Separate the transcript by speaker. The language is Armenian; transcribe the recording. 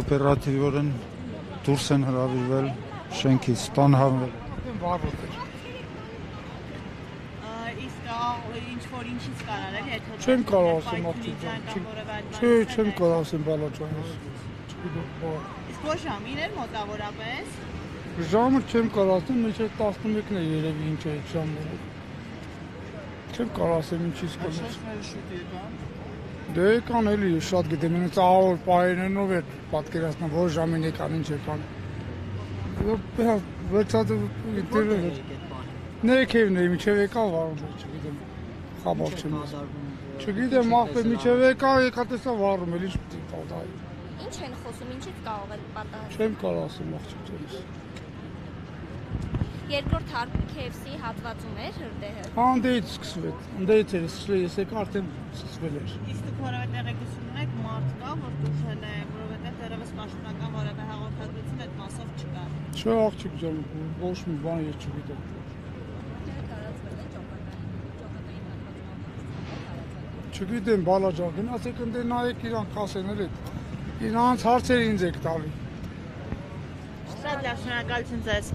Speaker 1: օպերատիվորեն դուրս են հրավիրվել շենքից, տան հանվել։
Speaker 2: Ինչից կարար էլի այդ հոտ։
Speaker 3: Չեմ կարող ասեմ աղջիկան։ Չեմ կարող ասեմ բալաճանս։
Speaker 2: Իսկ ոչ ժամին էր մոտավորապես։
Speaker 3: Ժամը չեմ կարող ասեմ, մինչև 11-ն է երևի ինչ է այդ ժամը։ Չեմ կարող ասեմ ինչից կողմից։ Դե եկան էլի շատ գիտեմ, ինձ ահավոր պայներնով է պատկերացնում, որ ժամին եկան, ինչ եկան։ Վերջատը դերել էր։ Ներքևն է, մինչև եկա վարում էր, չգիտեմ, խաբար չեմ ասում։ Չգիտեմ, աղբեր մինչև եկա տեսա վարում էլ, ինչ պիտի տալ։
Speaker 4: Ինչ են խոսում, ինչից կարող են պատահել։
Speaker 3: Չեմ կարող ասեմ աղջիկ ջանս։
Speaker 4: Երկրորդ հարկի KFC հատվածում էր հրդեհը։
Speaker 3: Անդեից սկսվել, անդեից էր սկսվել, ես եկա արդեն սկսվել էր։
Speaker 2: Իսկ դուք որևէ տեղեկություն ունեք մարդ կա, որ դուժել է, որովհետև դեռևս պաշտոնական որևէ հաղորդագրություն այդ մասով չկա։
Speaker 3: Չէ աղջիկ ջան, ոչ մի բան ես չգիտեմ։ Չգիտեմ բալաջան, գնացեք ընդ նայեք իրանք ասեն էլի։ Իրանց հարցերը ինձ եք տալի։
Speaker 2: Շատ լավ, շնորհակալություն ձեզ։